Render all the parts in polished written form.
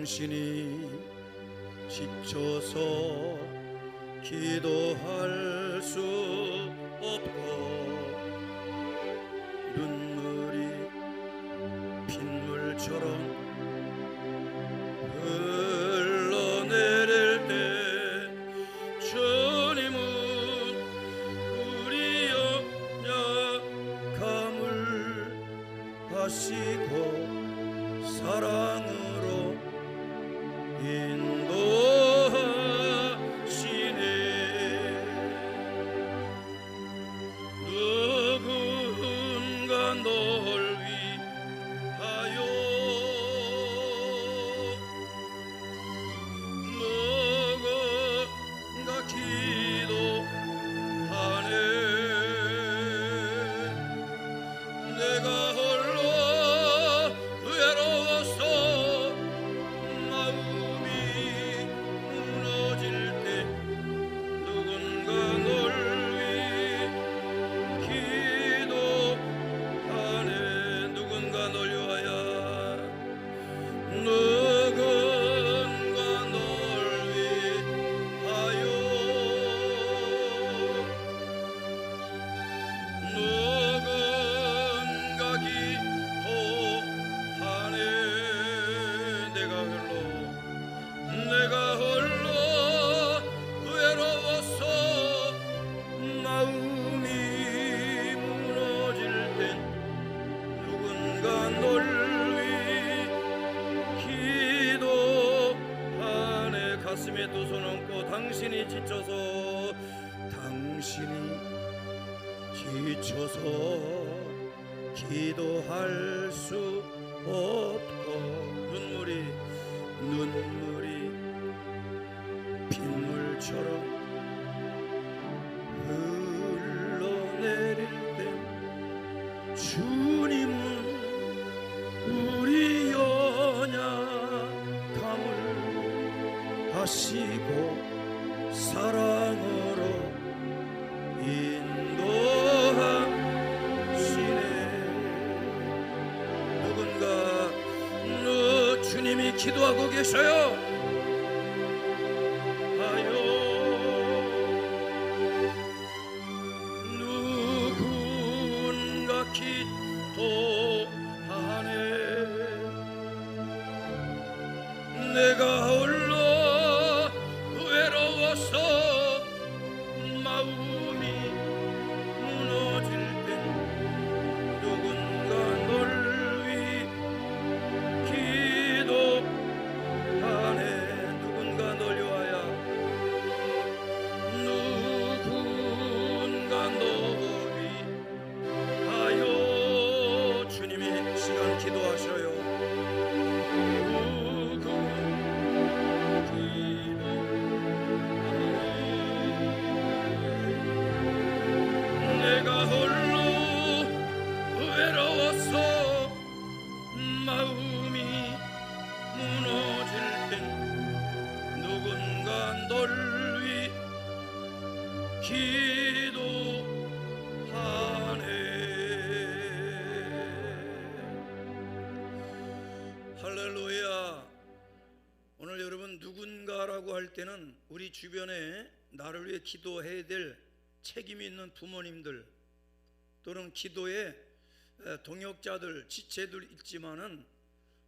당신이 지쳐서 기도할 수 없고 눈물이 빗물처럼 흘러내릴 때 주님은 우리의 약함을 하시고 사랑으로 인도하시네. 누군가 널 위하여 누군가 기도하네. 내가 홀로 외로워서 마음이 무너질 때 누군가 널 위해 기도하네. 누군가 널 위하여 누군가 널 위하여 누군가 기도하네. 내가 홀로 외로워서 마음이 무너질 땐 누군가 널 위해 기도하네. 가슴에 두 손 얹고 당신이 지쳐서 기도할 수 없고 눈물이 빗물처럼 흘러내릴 때 주님은 우리 연약함을 하시고 사랑으로 인도하시네. 누군가 주님이 기도하고 계셔요. 하여 누군가 기도하네. 내가 홀로 외로워서 마음이 무너질 땐 누군가 널 위해 기도하네. 누군가 널 위하여 누군가 널 위하여 주님이 시간 기도하셔요. 내가 홀로 외로워서 마음이 무너질 땐 누군가 널 위해 기도하네. 할렐루야. 오늘 여러분 누군가라고 할 때는 우리 주변에 나를 위해 기도해야 될 책임이 있는 부모님들 또는 기도의 동역자들, 지체들 있지만은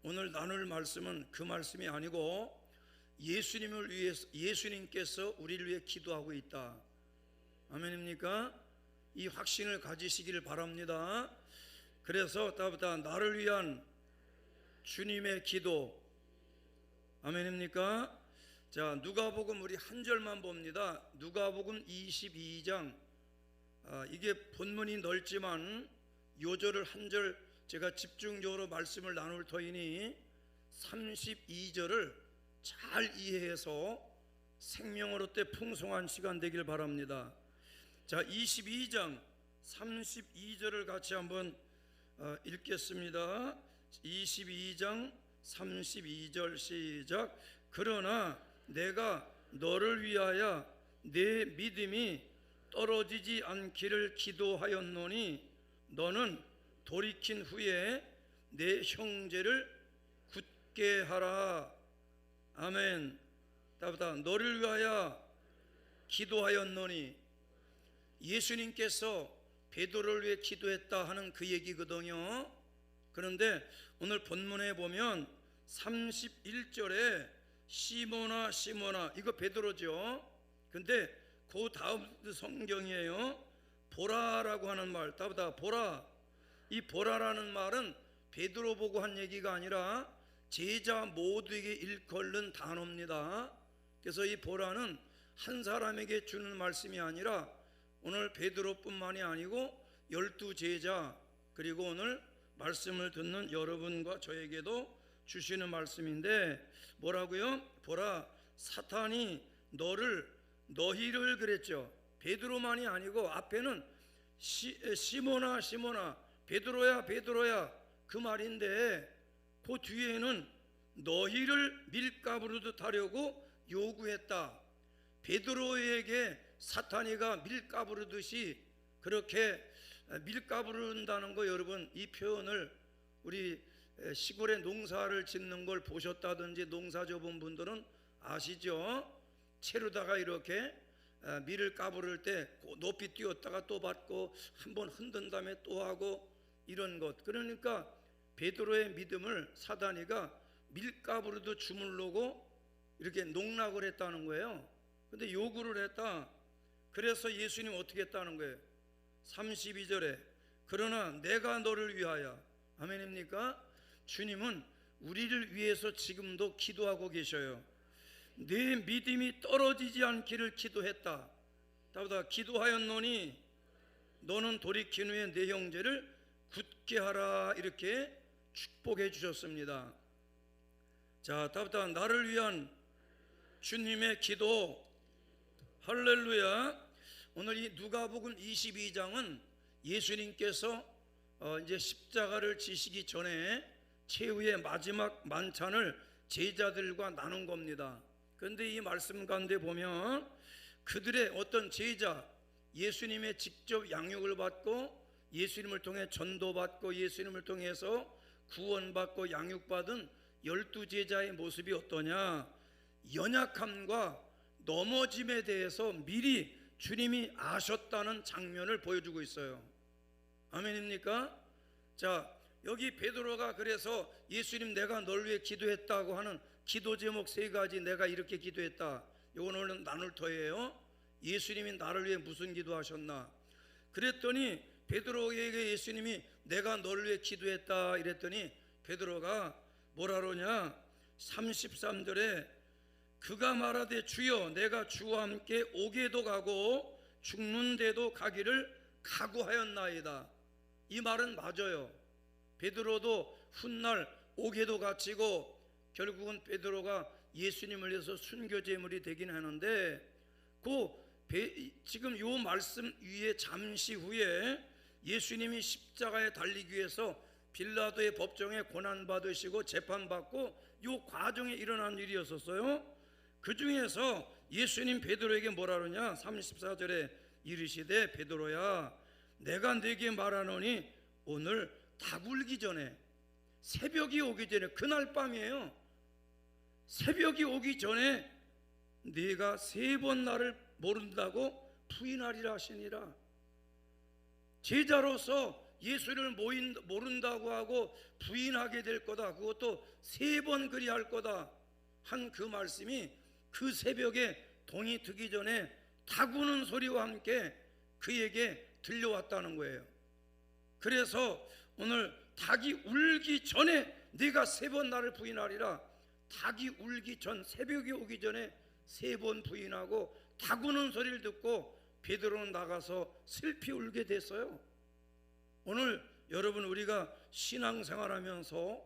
오늘 나눌 말씀은 그 말씀이 아니고 예수님을 위해서, 예수님께서 우리를 위해 기도하고 있다. 아멘입니까? 이 확신을 가지시기를 바랍니다. 그래서 따부터 나를 위한 주님의 기도. 아멘입니까? 자, 누가복음 우리 한 절만 봅니다. 누가복음 22장. 이게 본문이 넓지만 요절을 한 절 제가 집중적으로 말씀을 나눌 터이니 32절을 잘 이해해서 생명을 얻되 풍성한 시간 되길 바랍니다. 자, 22장 32절을 같이 한번 읽겠습니다. 22장 32절 시작. 그러나 내가 너를 위하여 내 믿음이 떨어지지 않기를 기도하였노니 너는 돌이킨 후에 내 형제를 굳게 하라. 아멘. 답답. 너를 위하여 기도하였노니. 예수님께서 베드로를 위해 기도했다 하는 그 얘기거든요. 그런데 오늘 본문에 보면 31절에 시몬아 시몬아, 이거 베드로죠. 근데 그 다음 성경이에요. 보라라고 하는 말. 답답. 보라. 이 보라라는 말은 베드로 보고 한 얘기가 아니라 제자 모두에게 일컬는 단어입니다. 그래서 이 보라는 한 사람에게 주는 말씀이 아니라 오늘 베드로뿐만이 아니고 12 제자, 그리고 오늘 말씀을 듣는 여러분과 저에게도 주시는 말씀인데, 뭐라고요? 보라, 사탄이 너희를 그랬죠. 베드로만이 아니고 앞에는 시몬아 시몬아, 베드로야 베드로야, 그 말인데 그 뒤에는 너희를 밀가부르듯 하려고 요구했다. 베드로에게 사탄이가 밀가부르듯이 그렇게 밀가부른다는 거, 여러분 이 표현을 우리 시골에 농사를 짓는 걸 보셨다든지 농사 져본 분들은 아시죠? 채로다가 이렇게 밀을 까부를 때 높이 뛰었다가 또 받고 한번 흔든 다음에 또 하고 이런 것. 그러니까 베드로의 믿음을 사단이가 밀가부르듯 주물르고 이렇게 농락을 했다는 거예요. 근데 요구를 했다. 그래서 예수님 어떻게 했다는 거예요? 32절에 그러나 내가 너를 위하여. 아멘입니까? 주님은 우리를 위해서 지금도 기도하고 계셔요. 내 믿음이 떨어지지 않기를 기도했다. 다보다 기도하였노니 너는 돌이킨 후에 내 형제를 굳게 하라, 이렇게 축복해 주셨습니다. 자, 다보다 나를 위한 주님의 기도. 할렐루야. 오늘 이 누가복음 22장은 예수님께서 이제 십자가를 지시기 전에 최후의 마지막 만찬을 제자들과 나눈 겁니다. 그런데 이 말씀 가운데 보면 그들의 어떤 제자, 예수님의 직접 양육을 받고 예수님을 통해 전도받고 예수님을 통해서 구원받고 양육받은 12 제자의 모습이 어떠냐? 연약함과 넘어짐에 대해서 미리 주님이 아셨다는 장면을 보여주고 있어요. 아멘입니까? 자, 여기 베드로가 그래서 예수님 내가 널 위해 기도했다고 하는 기도 제목 3가지, 내가 이렇게 기도했다. 이건 오늘 나눌 터예요. 예수님이 나를 위해 무슨 기도하셨나? 그랬더니 베드로에게 예수님이 내가 너를 위해 기도했다 이랬더니 베드로가 뭐라 그러냐? 33절에 그가 말하되 주여 내가 주와 함께 오게도 가고 죽는 데도 가기를 각오하였나이다. 이 말은 맞아요. 베드로도 훗날 오게도 갇히고 결국은 베드로가 예수님을 위해서 순교 제물이 되긴 하는데, 지금 요 말씀 위에 잠시 후에 예수님이 십자가에 달리기 위해서 빌라도의 법정에 고난받으시고 재판받고 요 과정에 일어난 일이었었어요. 그 중에서 예수님 베드로에게 뭐라 그러냐? 34절에 이르시되 베드로야 내가 네게 말하노니 오늘 닭울기 전에, 새벽이 오기 전에, 그날 밤이에요. 새벽이 오기 전에 네가 3번 나를 모른다고 부인하리라 하시니라. 제자로서 예수를 모른다고 하고 부인하게 될 거다, 그것도 3번 그리할 거다 한 그 말씀이 그 새벽에 동이 트기 전에 닭 우는 소리와 함께 그에게 들려왔다는 거예요. 그래서 오늘 닭이 울기 전에 네가 3번 나를 부인하리라. 닭이 울기 전, 새벽이 오기 전에 3번 부인하고 닭 우는 소리를 듣고 베드로는 나가서 슬피 울게 됐어요. 오늘 여러분 우리가 신앙생활하면서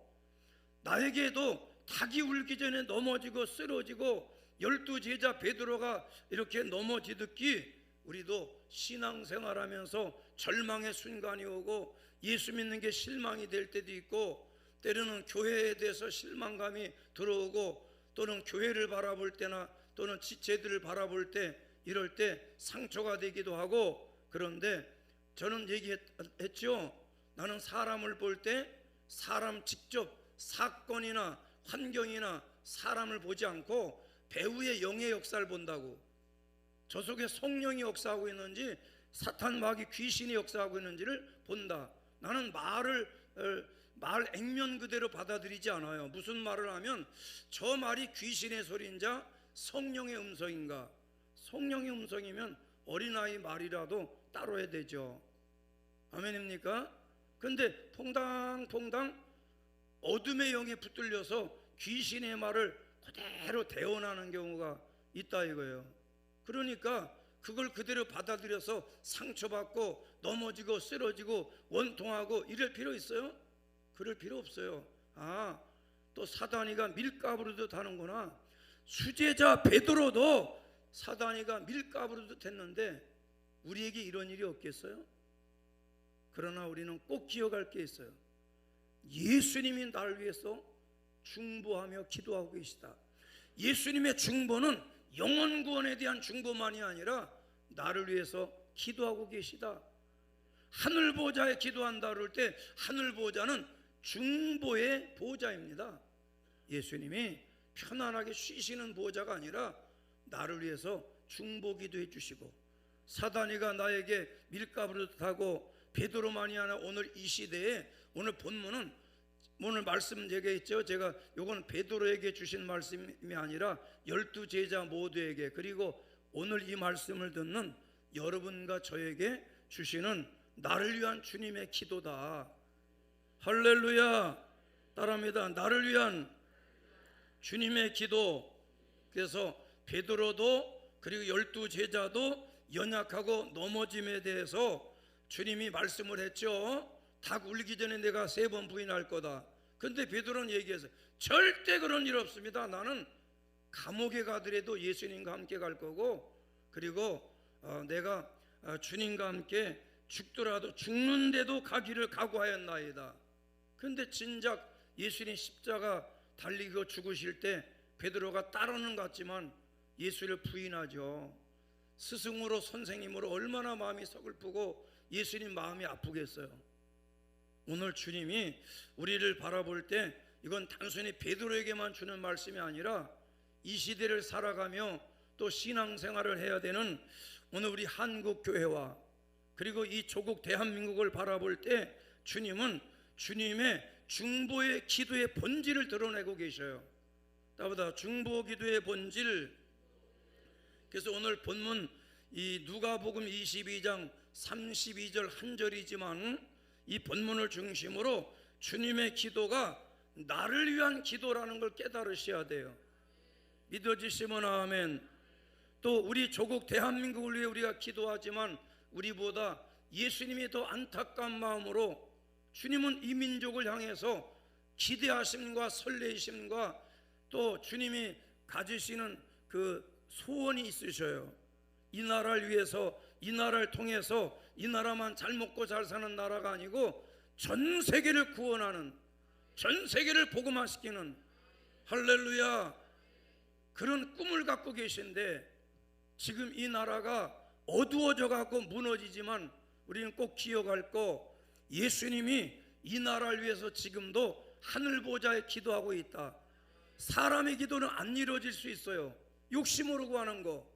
나에게도 닭이 울기 전에 넘어지고 쓰러지고 12 제자 베드로가 이렇게 넘어지듯이 우리도 신앙생활하면서 절망의 순간이 오고 예수 믿는 게 실망이 될 때도 있고, 때로는 교회에 대해서 실망감이 들어오고, 또는 교회를 바라볼 때나 또는 지체들을 바라볼 때 이럴 때 상처가 되기도 하고. 그런데 저는 얘기했죠. 나는 사람을 볼 때 사람 직접 사건이나 환경이나 사람을 보지 않고 배후의 영의 역사를 본다고. 저 속에 성령이 역사하고 있는지 사탄 마귀 귀신이 역사하고 있는지를 본다. 나는 말 액면 그대로 받아들이지 않아요. 무슨 말을 하면 저 말이 귀신의 소리인자 성령의 음성인가. 성령의 음성이면 어린아이 말이라도 따라야 되죠. 아멘입니까? 근데 퐁당퐁당 어둠의 영에 붙들려서 귀신의 말을 그대로 대언하는 경우가 있다 이거예요. 그러니까 그걸 그대로 받아들여서 상처받고 넘어지고 쓰러지고 원통하고 이럴 필요 있어요? 그럴 필요 없어요. 또 사단이가 밀가부르듯 하는구나. 수제자 베드로도 사단이가 밀가부르듯 했는데 우리에게 이런 일이 없겠어요? 그러나 우리는 꼭 기억할 게 있어요. 예수님이 나를 위해서 중보하며 기도하고 계시다. 예수님의 중보는 영혼 구원에 대한 중보만이 아니라 나를 위해서 기도하고 계시다. 하늘 보좌에 기도한다 그럴 때 하늘 보좌는 중보의 보좌입니다. 예수님이 편안하게 쉬시는 보좌가 아니라 나를 위해서 중보 기도해 주시고, 사단이가 나에게 밀가부르듯하고 베드로만이 아니라 오늘 이 시대에 오늘 본문은 오늘 말씀 얘기했죠. 제가 요건 베드로에게 주신 말씀이 아니라 12 제자 모두에게, 그리고 오늘 이 말씀을 듣는 여러분과 저에게 주시는 나를 위한 주님의 기도다. 할렐루야. 따라합니다. 나를 위한 주님의 기도. 그래서 베드로도 그리고 12 제자도 연약하고 넘어짐에 대해서 주님이 말씀을 했죠. 닭 울기 전에 내가 3번 부인할 거다. 근데 베드로는 얘기해서 절대 그런 일 없습니다. 나는 감옥에 가더라도 예수님과 함께 갈 거고, 그리고 내가 주님과 함께 죽더라도 죽는데도 가기를 각오하였나이다. 근데 진작 예수님 십자가 달리고 죽으실 때 베드로가 따르는 것 같지만 예수를 부인하죠. 스승으로 선생님으로 얼마나 마음이 서글프고 예수님 마음이 아프겠어요. 오늘 주님이 우리를 바라볼 때 이건 단순히 베드로에게만 주는 말씀이 아니라 이 시대를 살아가며 또 신앙생활을 해야 되는 오늘 우리 한국교회와 그리고 이 조국 대한민국을 바라볼 때 주님은 주님의 중보의 기도의 본질을 드러내고 계셔요. 따보다 중보 기도의 본질. 그래서 오늘 본문 이 누가복음 22장 32절 한 절이지만 이 본문을 중심으로 주님의 기도가 나를 위한 기도라는 걸 깨달으셔야 돼요. 믿어지시면 아멘. 또 우리 조국 대한민국을 위해 우리가 기도하지만 우리보다 예수님이 더 안타까운 마음으로 주님은 이 민족을 향해서 기대하심과 설레이심과 또 주님이 가지시는 그 소원이 있으셔요. 이 나라를 위해서, 이 나라를 통해서 이 나라만 잘 먹고 잘 사는 나라가 아니고 전 세계를 구원하는, 전 세계를 복음화시키는, 할렐루야, 그런 꿈을 갖고 계신데 지금 이 나라가 어두워져 갖고 무너지지만 우리는 꼭 기억할 거, 예수님이 이 나라를 위해서 지금도 하늘 보좌에 기도하고 있다. 사람의 기도는 안 이루어질 수 있어요. 욕심으로 구하는 거,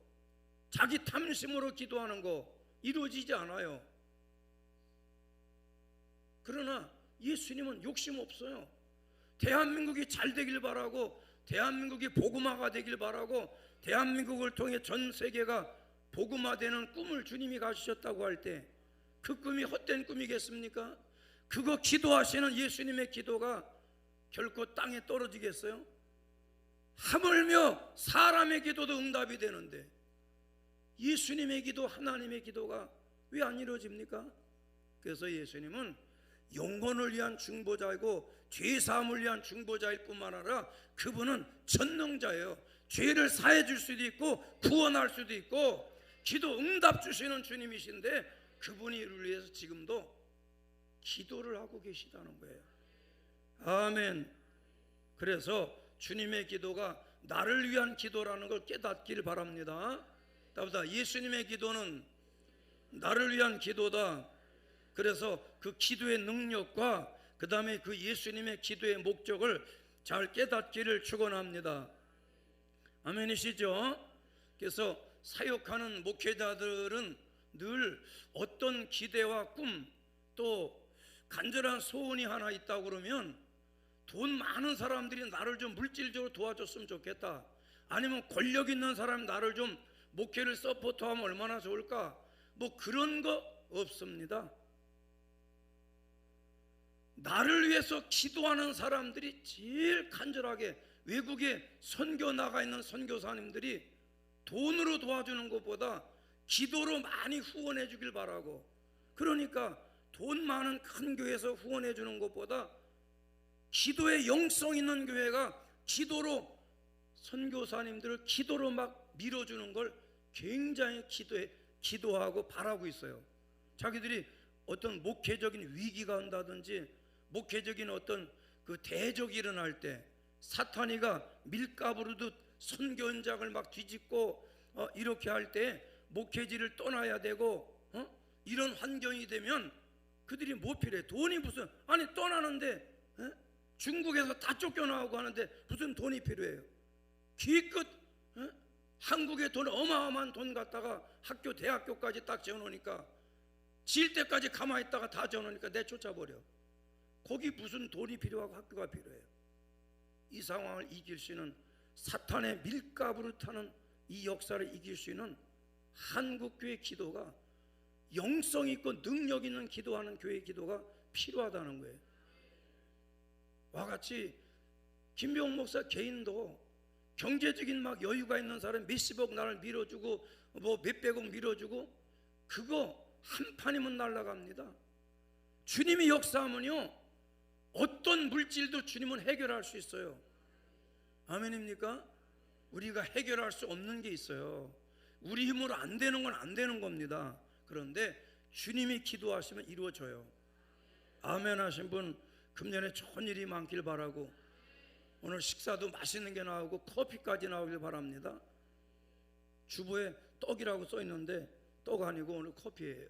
자기 탐심으로 기도하는 거 이루어지지 않아요. 그러나 예수님은 욕심 없어요. 대한민국이 잘 되길 바라고, 대한민국이 복음화가 되길 바라고, 대한민국을 통해 전 세계가 복음화되는 꿈을 주님이 가지셨다고 할 때 그 꿈이 헛된 꿈이겠습니까? 그거 기도하시는 예수님의 기도가 결코 땅에 떨어지겠어요? 하물며 사람의 기도도 응답이 되는데 예수님의 기도, 하나님의 기도가 왜 안 이루어집니까? 그래서 예수님은 영혼을 위한 중보자이고 죄사함을 위한 중보자일 뿐만 아니라 그분은 전능자예요. 죄를 사해 줄 수도 있고 구원할 수도 있고 기도 응답 주시는 주님이신데 그분이 이를 위해서 지금도 기도를 하고 계시다는 거예요. 아멘. 그래서 주님의 기도가 나를 위한 기도라는 걸 깨닫기를 바랍니다. 따보다 예수님의 기도는 나를 위한 기도다. 그래서 그 기도의 능력과 그 다음에 그 예수님의 기도의 목적을 잘 깨닫기를 축원합니다. 아멘이시죠? 그래서 사역하는 목회자들은 늘 어떤 기대와 꿈, 또 간절한 소원이 하나 있다고 그러면 돈 많은 사람들이 나를 좀 물질적으로 도와줬으면 좋겠다, 아니면 권력 있는 사람이 나를 좀 목회를 서포트하면 얼마나 좋을까, 뭐 그런 거 없습니다. 나를 위해서 기도하는 사람들이 제일 간절하게, 외국에 선교 나가 있는 선교사님들이 돈으로 도와주는 것보다 기도로 많이 후원해 주길 바라고, 그러니까 돈 많은 큰 교회에서 후원해 주는 것보다 기도에 영성 있는 교회가 기도로, 선교사님들을 기도로 막 밀어주는 걸 굉장히 기도하고 바라고 있어요. 자기들이 어떤 목회적인 위기가 온다든지, 목회적인 어떤 그 대적이 일어날 때 사탄이가 밀가부르듯 선교 현장을 막 뒤집고 이렇게 할 때 목회지를 떠나야 되고 이런 환경이 되면 그들이 뭐 필요해? 돈이 무슨, 아니 떠나는데 중국에서 다 쫓겨나오고 하는데 무슨 돈이 필요해요? 기껏 한국에 돈, 어마어마한 돈 갖다가 학교 대학교까지 딱 지어놓으니까 질 때까지 가만히 있다가 다 지어놓으니까 내쫓아버려. 거기 무슨 돈이 필요하고 학교가 필요해요? 이 상황을 이길 수 있는, 사탄의 밀가부르타는 이 역사를 이길 수 있는 한국교회 기도가, 영성 있고 능력 있는 기도하는 교회 기도가 필요하다는 거예요. 와같이 김병욱 목사 개인도 경제적인 막 여유가 있는 사람 몇십억 나를 밀어주고 뭐 몇백억 밀어주고, 그거 한 판이면 날아갑니다. 주님이 역사하면요, 어떤 물질도 주님은 해결할 수 있어요. 아멘입니까? 우리가 해결할 수 없는 게 있어요. 우리 힘으로 안 되는 건 안 되는 겁니다. 그런데 주님이 기도하시면 이루어져요. 아멘 하신 분 금년에 좋은 일이 많길 바라고, 오늘 식사도 맛있는 게 나오고 커피까지 나오길 바랍니다. 주부에 떡이라고 써 있는데 떡 아니고 오늘 커피예요.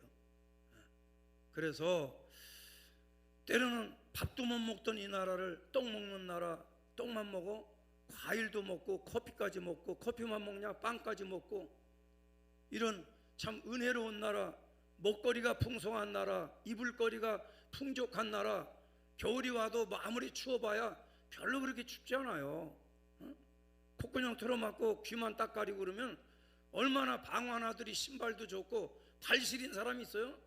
그래서 때로는 밥도 못 먹던 이 나라를 떡 먹는 나라, 떡만 먹어? 과일도 먹고 커피까지 먹고, 커피만 먹냐? 빵까지 먹고, 이런 참 은혜로운 나라, 먹거리가 풍성한 나라, 이불거리가 풍족한 나라, 겨울이 와도 뭐 아무리 추워봐야 별로 그렇게 춥지 않아요. 콧구멍 틀어막고 귀만 딱 가리고 그러면 얼마나 방황하들이 신발도 좋고 발 시린 사람이 있어요?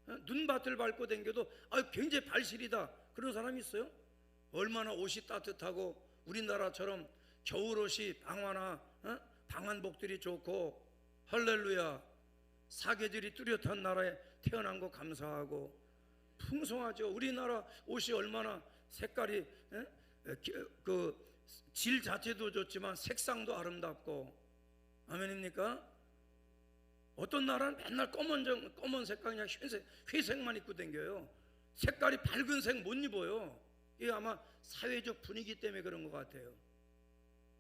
눈밭을 밟고 다녀도 굉장히 발 시리다 그런 사람이 있어요? 얼마나 옷이 따뜻하고 우리나라처럼 겨울옷이 방한복들이 좋고, 할렐루야, 사계절이 뚜렷한 나라에 태어난 거 감사하고 풍성하죠. 우리나라 옷이 얼마나 색깔이 그 질 자체도 좋지만 색상도 아름답고, 아멘입니까? 어떤 나라는 맨날 검은 색깔, 그냥 회색만 입고 다녀요. 색깔이 밝은 색 못 입어요. 이게 아마 사회적 분위기 때문에 그런 것 같아요.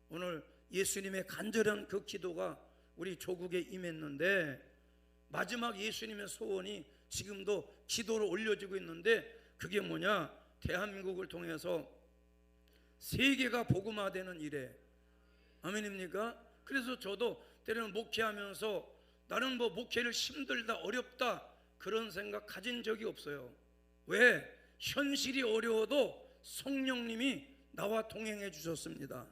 오늘 예수님의 간절한 그 기도가 우리 조국에 임했는데, 마지막 예수님의 소원이 지금도 기도로 올려지고 있는데, 그게 뭐냐? 대한민국을 통해서 세계가 복음화되는 일에, 아멘입니까? 그래서 저도 때로는 목회하면서 나는 뭐 목회를 힘들다 어렵다 그런 생각 가진 적이 없어요. 왜? 현실이 어려워도 성령님이 나와 동행해 주셨습니다.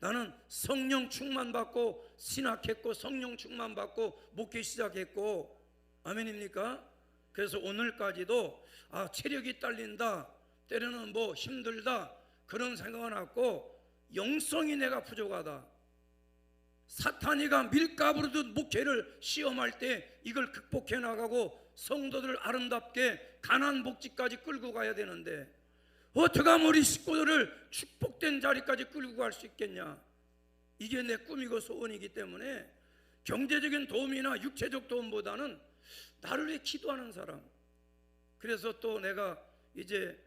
나는 성령 충만 받고 신학했고 성령 충만 받고 목회 시작했고, 아멘입니까? 그래서 오늘까지도 체력이 딸린다, 때로는 뭐 힘들다 그런 생각은 없고, 영성이 내가 부족하다, 사탄이가 밀가부르듯 목회를 시험할 때 이걸 극복해 나가고 성도들을 아름답게 가난 복지까지 끌고 가야 되는데 어떻게 하면 우리 식구들을 축복된 자리까지 끌고 갈 수 있겠냐? 이게 내 꿈이고 소원이기 때문에 경제적인 도움이나 육체적 도움보다는 나를 위해 기도하는 사람. 그래서 또 내가 이제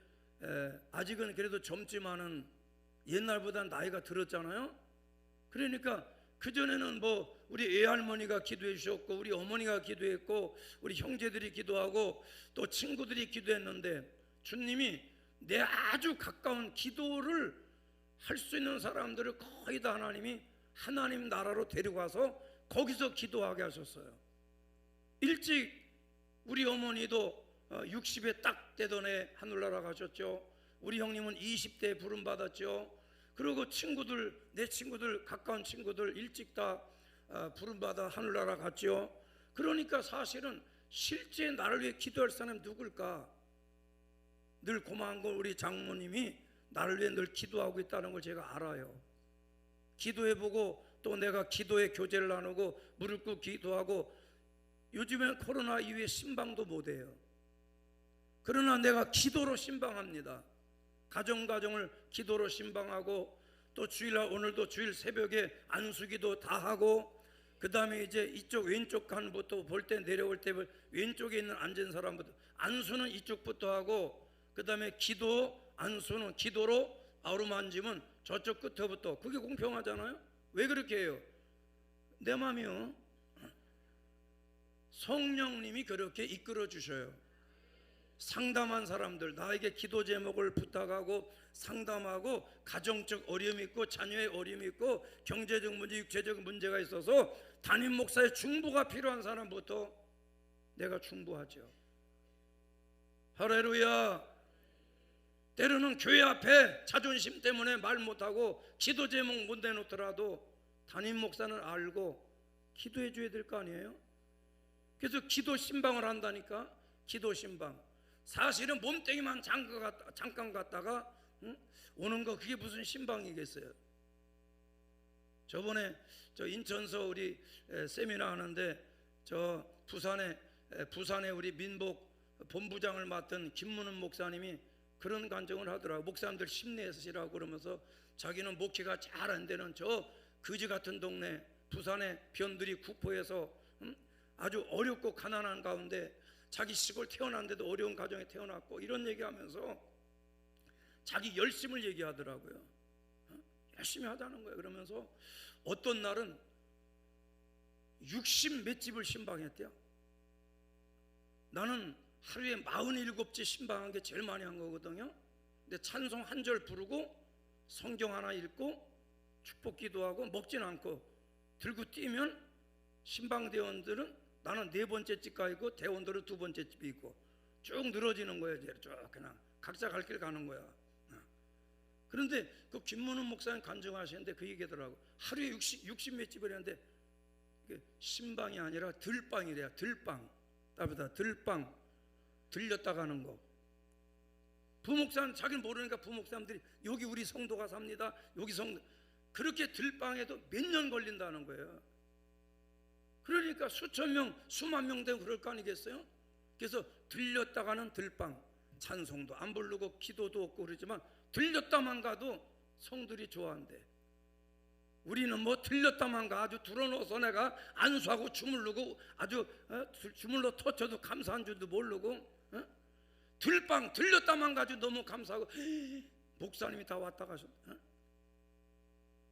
아직은 그래도 젊지만은 옛날보다 나이가 들었잖아요. 그러니까 그전에는 뭐 우리 애할머니가 기도해 주셨고 우리 어머니가 기도했고 우리 형제들이 기도하고 또 친구들이 기도했는데 주님이 내 아주 가까운 기도를 할 수 있는 사람들을 거의 다 하나님이 하나님 나라로 데려가서 거기서 기도하게 하셨어요. 일찍 우리 어머니도 60에 딱 되던 해 하늘나라 가셨죠. 우리 형님은 20대에 부름 받았죠. 그리고 친구들, 내 친구들, 가까운 친구들 일찍 다 부름 받아 하늘나라 갔죠. 그러니까 사실은 실제 나를 위해 기도할 사람이 누굴까? 늘 고마운 건 우리 장모님이 나를 위해 늘 기도하고 있다는 걸 제가 알아요. 기도해보고 또 내가 기도의 교제를 나누고 무릎 꿇고 기도하고, 요즘엔 코로나 이후에 신방도 못해요. 그러나 내가 기도로 신방합니다. 가정을 기도로 신방하고, 또 주일날 오늘도 주일 새벽에 안수기도 다 하고, 그 다음에 이제 이쪽 왼쪽 칸부터 볼 때 내려올 때 왼쪽에 있는 앉은 사람부터 안수는 이쪽부터 하고, 그 다음에 기도 안수는 기도로 아우르만지면 저쪽 끝부터. 그게 공평하잖아요. 왜 그렇게 해요? 내 마음이요. 성령님이 그렇게 이끌어 주셔요. 상담한 사람들, 나에게 기도 제목을 부탁하고 상담하고, 가정적 어려움이 있고 자녀의 어려움이 있고 경제적 문제, 육체적 문제가 있어서 담임 목사의 중보가 필요한 사람부터 내가 중보하죠. 할렐루야. 때로는 교회 앞에 자존심 때문에 말 못하고 기도 제목 못 내놓더라도 담임 목사는 알고 기도해 줘야 될 거 아니에요? 그래서 기도 신방을 한다니까. 기도 신방. 사실은 몸뚱이만 잠깐 갔다가 오는 거, 그게 무슨 신방이겠어요? 저번에 저 인천서 우리 세미나 하는데 저 부산에 우리 민복 본부장을 맡은 김문은 목사님이 그런 간증을 하더라고요. 목사님들 힘내시라고 그러면서 자기는 목회가 잘 안 되는 저 거지 같은 동네 부산의 변두리 구포에서 아주 어렵고 가난한 가운데 자기 시골 태어났는데도 어려운 가정에 태어났고, 이런 얘기하면서 자기 열심을 얘기하더라고요. 열심히 하자는 거예요. 그러면서 어떤 날은 60 몇 집을 신방했대요. 나는 하루에 47집 신방한 게 제일 많이 한 거거든요. 근데 찬송 한 절 부르고 성경 하나 읽고 축복 기도하고 먹진 않고 들고 뛰면 신방대원들은 나는 4번째 집 가 있고 대원들은 2번째 집이 있고 쭉 늘어지는 거예요. 이제 쭉 그냥 각자 갈 길 가는 거야. 그런데 그 김문훈 목사님 간증하시는데 그 얘기하더라고. 하루에 60 몇 집을 했는데 신방이 아니라 들방이래요. 들방. 답이다. 들방. 들렸다 가는 거. 부목사는 자기는 모르니까 부목사님들이 여기 우리 성도가 삽니다. 여기 성도. 그렇게 들방에도 몇 년 걸린다는 거예요. 그러니까 수천 명, 수만 명 되고 그럴 거 아니겠어요? 그래서 들렸다 가는 들방. 찬송도 안 부르고 기도도 없고 그러지만 들렸다만 가도 성들이 좋아한대. 우리는 뭐 들렸다만 가 아주 들어놓아서 내가 안수하고 주물르고 아주 주물러 터쳐도 감사한 줄도 모르고 들방 들렸다만 가지고 너무 감사하고 목사님이 다 왔다 가셨다.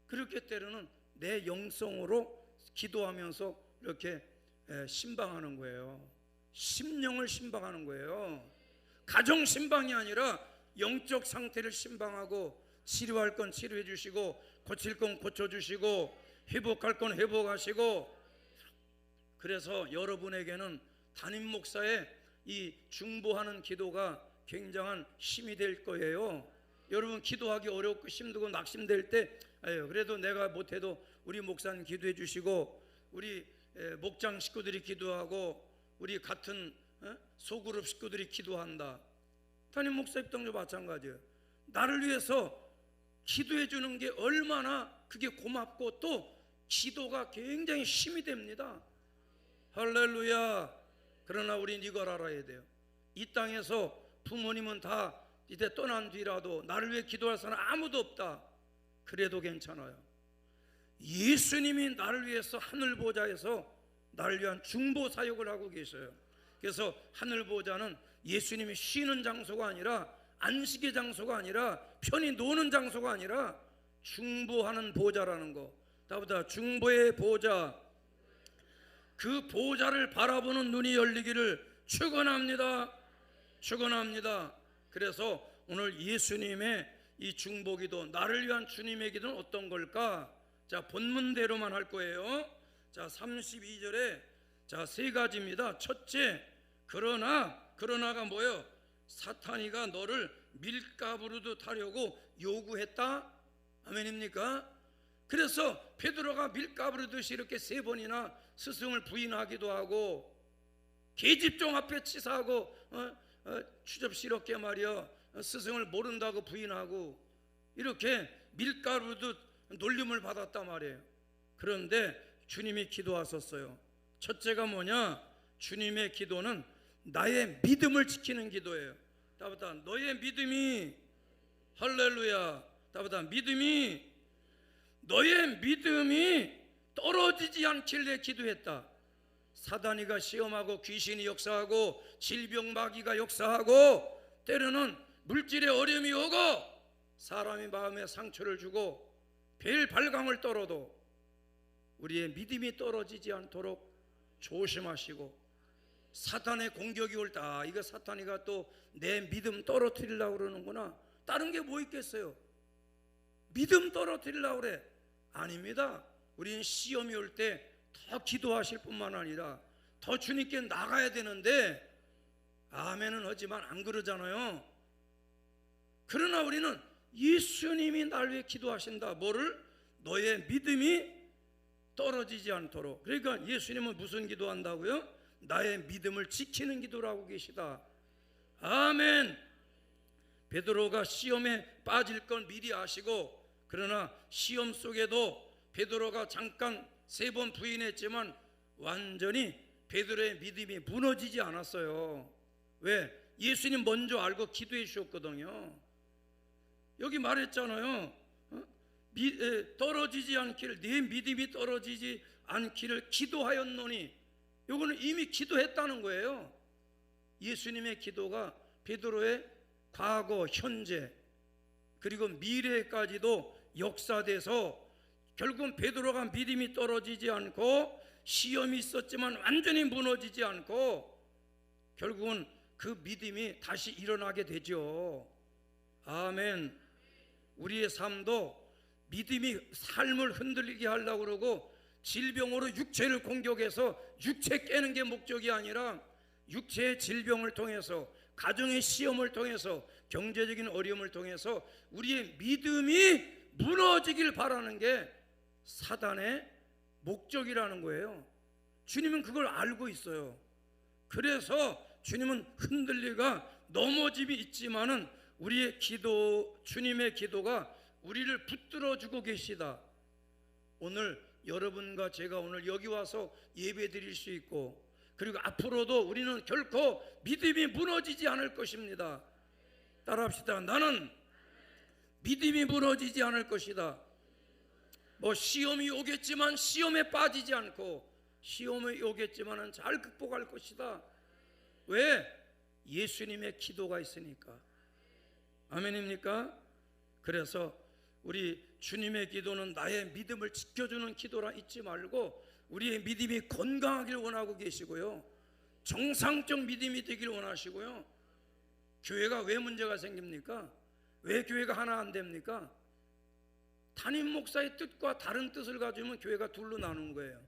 그렇게 때로는 내 영성으로 기도하면서 이렇게 신방하는 거예요. 심령을 신방하는 거예요. 가정 신방이 아니라 영적 상태를 신방하고, 치료할 건 치료해 주시고, 고칠 건 고쳐주시고, 회복할 건 회복하시고. 그래서 여러분에게는 담임 목사의 이 중보하는 기도가 굉장한 힘이 될 거예요. 여러분 기도하기 어렵고 힘들고 낙심될 때 그래도 내가 못해도 우리 목사님 기도해 주시고, 우리 목장 식구들이 기도하고, 우리 같은 소그룹 식구들이 기도한다. 담임 목사 입장도 마찬가지예요. 나를 위해서 기도해 주는 게 얼마나 그게 고맙고 또 기도가 굉장히 힘이 됩니다. 할렐루야. 그러나 우린 이걸 알아야 돼요. 이 땅에서 부모님은 다 이제 떠난 뒤라도 나를 위해 기도할 사람 아무도 없다. 그래도 괜찮아요. 예수님이 나를 위해서 하늘 보좌에서 나를 위한 중보 사역을 하고 계셔요. 그래서 하늘 보좌는 예수님이 쉬는 장소가 아니라, 안식의 장소가 아니라, 편히 노는 장소가 아니라 중보하는 보좌라는 거. 다보다 중보의 보좌. 그 보좌를 바라보는 눈이 열리기를 축원합니다. 축원합니다. 그래서 오늘 예수님의 이 중보기도, 나를 위한 주님의 기도는 어떤 걸까? 자, 본문대로만 할 거예요. 자, 32절에 자, 세 가지입니다. 첫째, 그러나가 뭐예요? 사탄이가 너를 밀가부르듯 하려고 요구했다. 아멘입니까? 그래서 베드로가 밀가부르듯이 이렇게 세 번이나 스승을 부인하기도 하고, 계집종 앞에 치사하고 추접스럽게 말이야 스승을 모른다고 부인하고, 이렇게 밀가부르듯 놀림을 받았단 말이에요. 그런데 주님이 기도하셨어요. 첫째가 뭐냐? 주님의 기도는 나의 믿음을 지키는 기도예요. 다보다 너의 믿음이, 할렐루야, 다보다 너의 믿음이 떨어지지 않길래 기도했다. 사단이가 시험하고, 귀신이 역사하고, 질병 마귀가 역사하고, 때로는 물질의 어려움이 오고, 사람의 마음에 상처를 주고, 별 발광을 떨어도 우리의 믿음이 떨어지지 않도록 조심하시고, 사탄의 공격이 올 때, 이거 사탄이가 또 내 믿음 떨어뜨리려고 그러는구나. 다른 게 뭐 있겠어요? 믿음 떨어뜨리려고 그래. 아닙니다. 우리는 시험이 올 때 더 기도하실 뿐만 아니라 더 주님께 나가야 되는데, 아멘은 하지만 안 그러잖아요. 그러나 우리는 예수님이 날 위해 기도하신다. 뭐를? 너의 믿음이 떨어지지 않도록. 그러니까 예수님은 무슨 기도한다고요? 나의 믿음을 지키는 기도라고 계시다. 아멘. 베드로가 시험에 빠질 건 미리 아시고, 그러나 시험 속에도 베드로가 잠깐 세 번 부인했지만 완전히 베드로의 믿음이 무너지지 않았어요. 왜? 예수님 먼저 알고 기도해 주셨거든요. 여기 말했잖아요. 떨어지지 않기를, 네 믿음이 떨어지지 않기를 기도하였노니. 이거는 이미 기도했다는 거예요. 예수님의 기도가 베드로의 과거, 현재, 그리고 미래까지도 역사돼서 결국은 베드로가 믿음이 떨어지지 않고, 시험이 있었지만 완전히 무너지지 않고, 결국은 그 믿음이 다시 일어나게 되죠. 아멘. 우리의 삶도 믿음이 삶을 흔들리게 하려고 그러고, 질병으로 육체를 공격해서 육체 깨는 게 목적이 아니라, 육체의 질병을 통해서, 가정의 시험을 통해서, 경제적인 어려움을 통해서 우리의 믿음이 무너지길 바라는 게 사단의 목적이라는 거예요. 주님은 그걸 알고 있어요. 그래서 주님은 흔들리가 넘어짐이 있지만은 우리의 기도, 주님의 기도가 우리를 붙들어주고 계시다. 오늘 여러분과 제가 오늘 여기 와서 예배 드릴 수 있고, 그리고 앞으로도 우리는 결코 믿음이 무너지지 않을 것입니다. 따라합시다. 나는 믿음이 무너지지 않을 것이다. 뭐 시험이 오겠지만 시험에 빠지지 않고, 시험이 오겠지만 잘 극복할 것이다. 왜? 예수님의 기도가 있으니까. 아멘입니까? 그래서 우리 주님의 기도는 나의 믿음을 지켜주는 기도라 잊지 말고, 우리의 믿음이 건강하길 원하고 계시고요, 정상적 믿음이 되길 원하시고요. 교회가 왜 문제가 생깁니까? 왜 교회가 하나 안 됩니까? 담임 목사의 뜻과 다른 뜻을 가지면 교회가 둘로 나누는 거예요.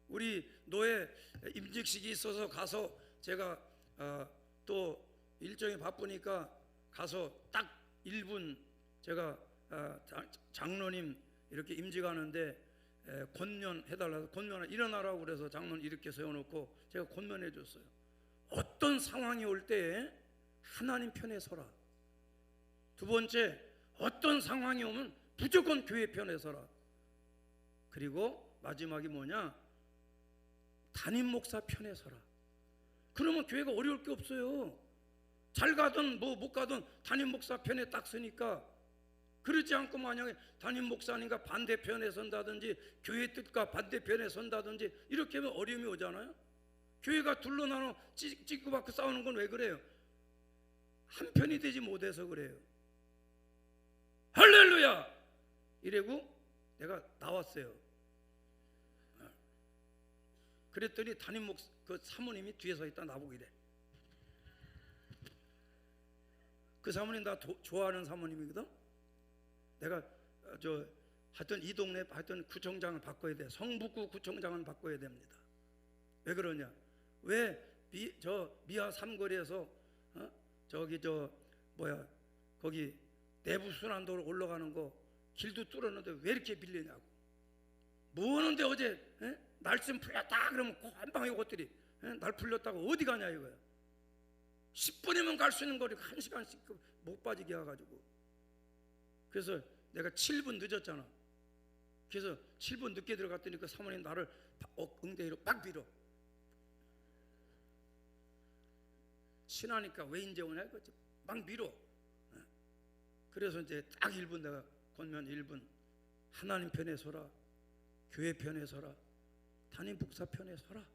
우리 노예 임직식이 있어서 가서 제가 또 일정이 바쁘니까 가서 딱 1분 제가 장로님 이렇게 임직하는데 권면해달라고, 권면 일어나라고 그래서 장로님 이렇게 세워놓고 제가 권면해 줬어요. 어떤 상황이 올 때 하나님 편에 서라. 두 번째, 어떤 상황이 오면 무조건 교회 편에 서라. 그리고 마지막이 뭐냐? 담임 목사 편에 서라. 그러면 교회가 어려울 게 없어요. 잘 가든 뭐 못 가든 담임 목사 편에 딱 서니까. 그렇지 않고 만약에 담임 목사님과 반대편에 선다든지 교회 뜻과 반대편에 선다든지 이렇게 하면 어려움이 오잖아요. 교회가 둘로 나눠 찢고 받고 싸우는 건 왜 그래요? 한 편이 되지 못해서 그래요. 할렐루야! 이래고 내가 나왔어요. 그랬더니 담임 목사 그 사모님이 뒤에 서 있다 나보고 이래. 그 사모님 나 좋아하는 사모님이거든. 내가 하여튼 이 동네 하여튼 구청장을 바꿔야 돼. 성북구 구청장은 바꿔야 됩니다. 왜 그러냐? 왜 미아 삼거리에서 거기 내부 순환도로 올라가는 거 길도 뚫었는데 왜 이렇게 밀리냐고. 뭐하는데 어제 날씨 풀렸다 그러면 한방에 옷들이 날 풀렸다고 어디 가냐 이거야. 10분이면 갈 수 있는 거리가 1시간씩 못 빠지게 해가지고. 그래서 내가 7분 늦었잖아. 그래서 7분 늦게 들어갔더니 그 사모님 나를 엉덩이로 빡 밀어. 친하니까 왜 이제 오냐 이거지. 막 밀어. 그래서 이제 딱 1분 내가 권면 1분 하나님 편에 서라, 교회 편에 서라, 담임 목사 편에 서라.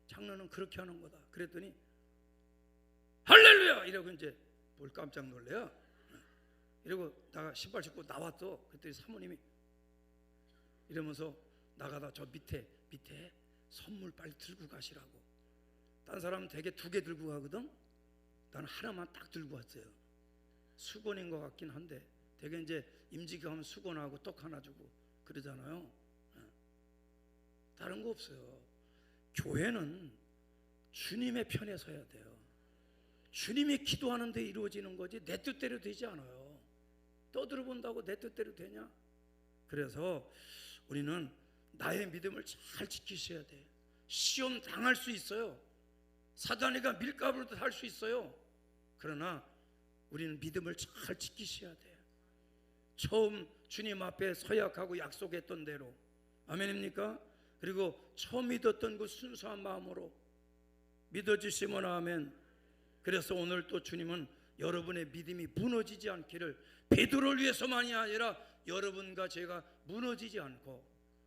장로는 그렇게 하는 거다. 그랬더니 할렐루야 이러고 이제 뭘 깜짝 놀래요. 이러고 내가 신발 신고 나왔어. 그랬더니 사모님이 이러면서 나가다 저 밑에 선물 빨리 들고 가시라고. 딴 사람은 대개 2개 들고 가거든. 나는 하나만 딱 들고 왔어요. 수건인 것 같긴 한데 대개 이제 임직이 하면 수건하고 떡 하나 주고 그러잖아요. 다른 거 없어요. 교회는 주님의 편에 서야 돼요. 주님이 기도하는데 이루어지는 거지 내 뜻대로 되지 않아요. 떠들어본다고 내 뜻대로 되냐? 그래서 우리는 나의 믿음을 잘 지키셔야 돼. 시험 당할 수 있어요. 사단이가 밀가루도 할 수 있어요. 그러나 우리는 믿음을 잘 지키셔야 돼. 처음 주님 앞에 서약하고 약속했던 대로. 아멘입니까? 그리고 처음 믿었던 그 순수한 마음으로 믿어주시면 아멘. 그래서 오늘 또 주님은 여러분의 믿음이 무너지지 않기를, 베드로를 위해서만이 아니라 여러분과 제가 무너지지 않고,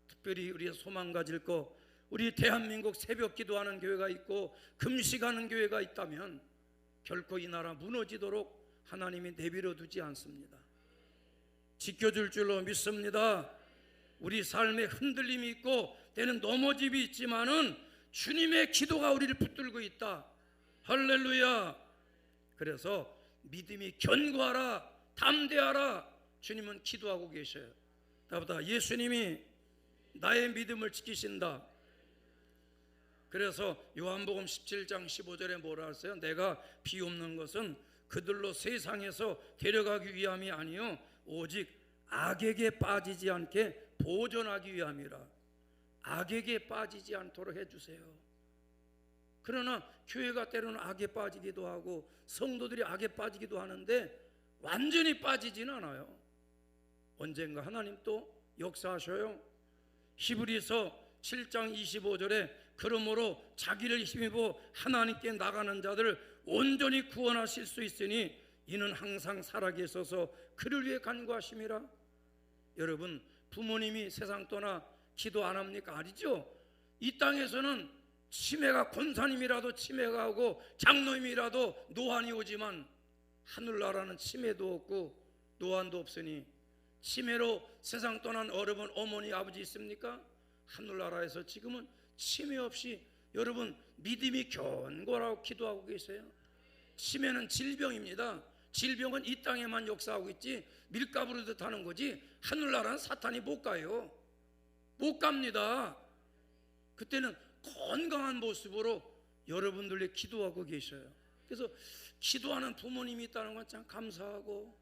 특별히 우리가 소망 가질 거, 우리 대한민국 새벽 기도하는 교회가 있고 금식하는 교회가 있다면 결코 이 나라 무너지도록 하나님이 내버려 두지 않습니다. 지켜줄 줄로 믿습니다. 우리 삶에 흔들림이 있고 때는 넘어짐이 있지만은 주님의 기도가 우리를 붙들고 있다. 할렐루야. 그래서 믿음이 견고하라, 담대하라. 주님은 기도하고 계셔요. 나보다 예수님이 나의 믿음을 지키신다. 그래서 요한복음 17장 15절에 뭐라 했어요? 내가 비옵는 것은 그들로 세상에서 데려가기 위함이 아니요 오직 악에게 빠지지 않게 보존하기 위함이라. 악에게 빠지지 않도록 해주세요. 그러나 교회가 때로는 악에 빠지기도 하고 성도들이 악에 빠지기도 하는데 완전히 빠지지는 않아요. 언젠가 하나님 또 역사하셔요. 히브리서 7장 25절에 그러므로 자기를 힘입어 하나님께 나가는 자들을 온전히 구원하실 수 있으니 이는 항상 살아계셔서 그를 위해 간구하심이라. 여러분, 부모님이 세상 떠나 기도 안 합니까? 아니죠. 이 땅에서는 치매가, 권사님이라도 치매가 오고 장로님이라도 노안이 오지만 하늘나라는 치매도 없고 노안도 없으니, 치매로 세상 떠난 여러분 어머니 아버지 있습니까? 하늘나라에서 지금은 치매 없이 여러분 믿음이 견고하고 기도하고 계세요. 치매는 질병입니다. 질병은 이 땅에만 역사하고 있지 밀가루듯 하는 거지 하늘나라는 사탄이 못 가요. 못 갑니다. 그때는 건강한 모습으로 여러분들이 기도하고 계셔요. 그래서 기도하는 부모님이 있다는 건 참 감사하고,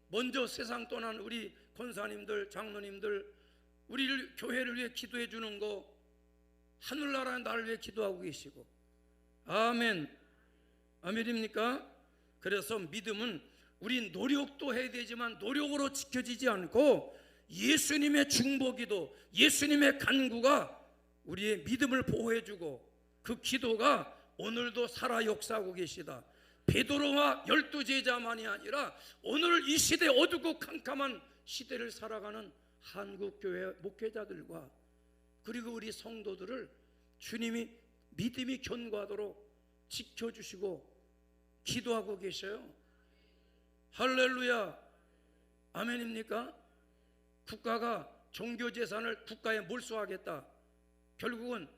먼저 세상 떠난 우리 권사님들, 장로님들, 우리를 교회를 위해 기도해 주는 거, 하늘나라의 나를 위해 기도하고 계시고. 아멘. 아멘입니까? 그래서 믿음은 우리 노력도 해야 되지만 노력으로 지켜지지 않고 예수님의 중보기도, 예수님의 간구가 우리의 믿음을 보호해 주고 그 기도가 오늘도 살아 역사하고 계시다. 베드로와 12제자만이 아니라 오늘 이 시대 어둡고 캄캄한 시대를 살아가는 한국교회 목회자들과 그리고 우리 성도들을 주님이 믿음이 견고하도록 지켜주시고 기도하고 계셔요. 할렐루야. 아멘입니까? 국가가 종교재산을 국가에 몰수하겠다. 결국은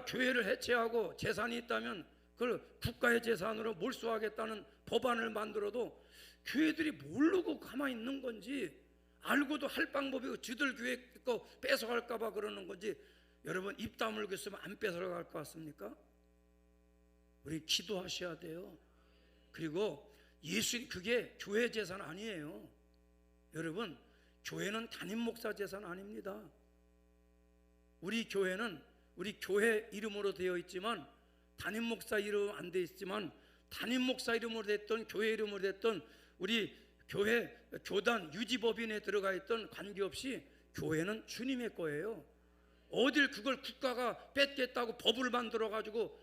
교회를 해체하고 재산이 있다면 그걸 국가의 재산으로 몰수하겠다는 법안을 만들어도 교회들이 모르고 가만히 있는 건지, 알고도 할 방법이 저들 교회 거 뺏어갈까 봐 그러는 건지, 여러분 입 다물고 있으면 안 뺏어갈 것 같습니까? 우리 기도하셔야 돼요. 그리고 예수님, 그게 교회 재산 아니에요. 여러분, 교회는 담임 목사 재산 아닙니다. 우리 교회는 우리 교회 이름으로 되어 있지만, 담임 목사 이름 안 되어 있지만, 담임 목사 이름으로 됐던 교회 이름으로 됐던 우리 교회 교단 유지법인에 들어가 있던 관계없이 교회는 주님의 거예요. 어딜 그걸 국가가 뺏겠다고 법을 만들어 가지고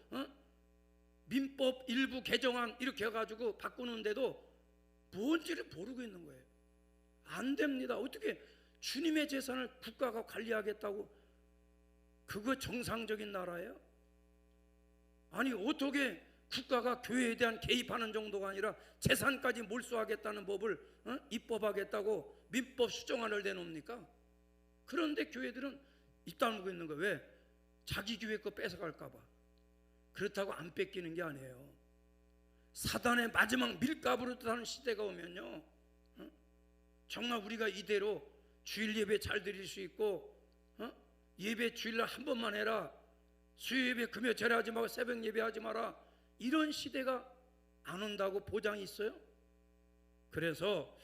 민법 일부 개정안 이렇게 해가지고 바꾸는데도 뭔지를 모르고 있는 거예요. 안 됩니다. 어떻게 주님의 재산을 국가가 관리하겠다고? 그거 정상적인 나라예요? 아니, 어떻게 국가가 교회에 대한 개입하는 정도가 아니라 재산까지 몰수하겠다는 법을 입법하겠다고 민법 수정안을 내놓습니까? 그런데 교회들은 입 다물고 있는 거예요. 왜? 자기 교회 거 뺏어갈까 봐. 그렇다고 안 뺏기는 게 아니에요. 사단의 마지막 밀가부로 하는 시대가 오면요, 정말 우리가 이대로 주일 예배 잘 드릴 수 있고, 예배 주일날 한 번만 해라, 수요 예배 금요 절하지 말고 새벽 예배 하지 마라, 이런 시대가 안 온다고 보장이 있어요? 그래서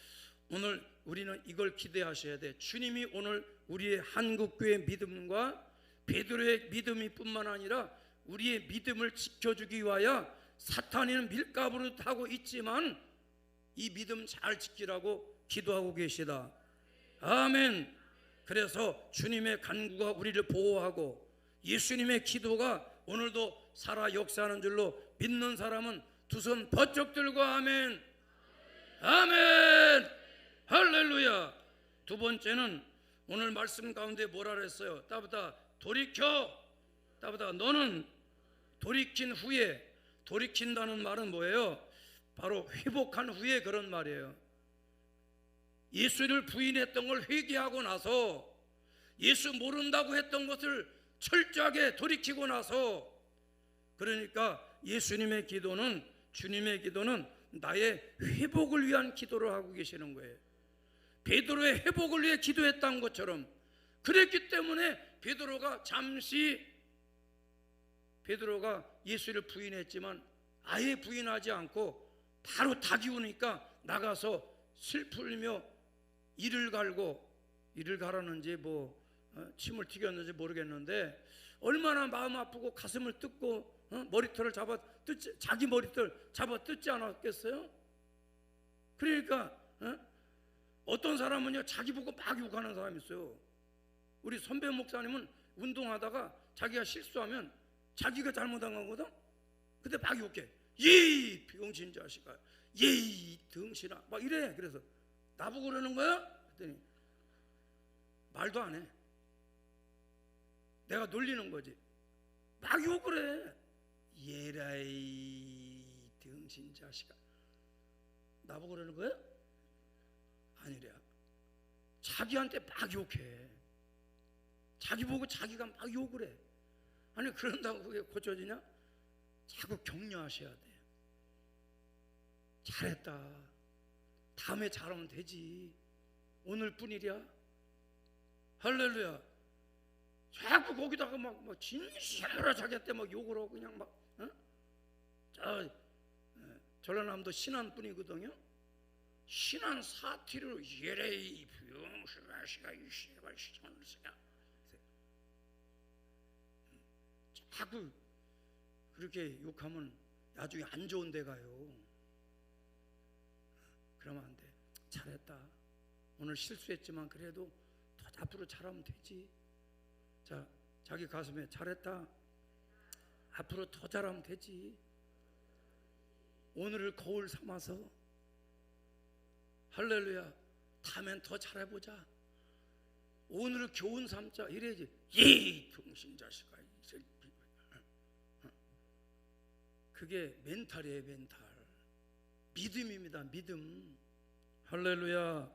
오늘 우리는 이걸 기대하셔야 돼. 주님이 오늘 우리의 한국교회 믿음과 베드로의 믿음이 뿐만 아니라 우리의 믿음을 지켜주기 위하여 사탄이는 밀가부를 하고 있지만 이 믿음 잘 지키라고 기도하고 계시다. 아멘. 그래서 주님의 간구가 우리를 보호하고 예수님의 기도가 오늘도 살아 역사하는 줄로 믿는 사람은 두 손 번쩍 들고 아멘. 아멘. 할렐루야. 두 번째는 오늘 말씀 가운데 뭐라 그랬어요? 따보다 돌이켜. 따보다 너는 돌이킨 후에, 돌이킨다는 말은 뭐예요? 바로 회복한 후에 그런 말이에요. 예수를 부인했던 걸 회개하고 나서, 예수 모른다고 했던 것을 철저하게 돌이키고 나서, 그러니까 예수님의 기도는, 주님의 기도는 나의 회복을 위한 기도를 하고 계시는 거예요. 베드로의 회복을 위해 기도했던 것처럼. 그랬기 때문에 베드로가 예수를 부인했지만 아예 부인하지 않고 바로 닭이 오니까 나가서 슬프며 이를 갈았는지 침을 튀겼는지 모르겠는데 얼마나 마음 아프고 가슴을 뜯고 머리털을 자기 머리털 잡아 뜯지 않았겠어요? 그러니까 어떤 사람은요 자기 보고 막 욕하는 사람이 있어요. 우리 선배 목사님은 운동하다가 자기가 실수하면 자기가 잘못한 거거든. 근데 막 욕해. 예이 병신 자식아, 예이 등신아, 막 이래. 그래서 나보고 그러는 거야? 그랬더니 말도 안 해. 내가 놀리는 거지. 막 욕을 해. 예라이 등신 자식아. 나보고 그러는 거야? 아니래. 자기한테 막 욕해. 자기 보고 자기가 막 욕을 해. 아니 그런다고 그게 고쳐지냐? 자꾸 격려하셔야 돼. 잘했다. 다음에 잘하면 되지. 오늘뿐이랴. 할렐루야. 자꾸 거기다가 막 진심으로 자기한테 막 욕을 하고 그냥 막 전라남도 신안뿐이거든요. 신안 사티로 예레이 병신아시가 이씨발 시청을세야. 자꾸 그렇게 욕하면 나중에 안 좋은 데 가요. 그러면 안 돼. 잘했다. 오늘 실수했지만 그래도 더 앞으로 잘하면 되지. 자, 자기 가슴에 잘했다. 앞으로 더 잘하면 되지. 오늘을 거울 삼아서 할렐루야. 다음엔 더 잘해보자. 오늘을 교훈 삼자. 이래야지. 예, 병신자식아. 그게 멘탈이에요, 멘탈. 믿음입니다, 믿음. 할렐루야.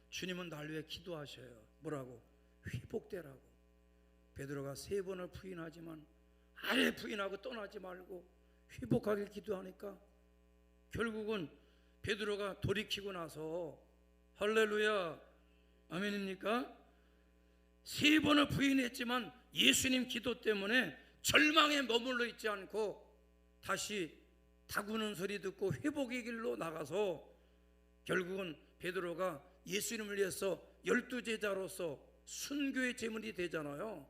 주님은 날 위해 기도하셔요. 뭐라고? 회복되라고. 베드로가 3번을 부인하지만 아예 부인하고 떠나지 말고 회복하길 기도하니까 결국은 베드로가 돌이키고 나서 할렐루야 아멘입니까? 3번을 부인했지만 예수님 기도 때문에 절망에 머물러 있지 않고 다시 다구는 소리 듣고 회복의 길로 나가서 결국은 베드로가 예수님을 위해서 12제자로서 순교의 제물이 되잖아요.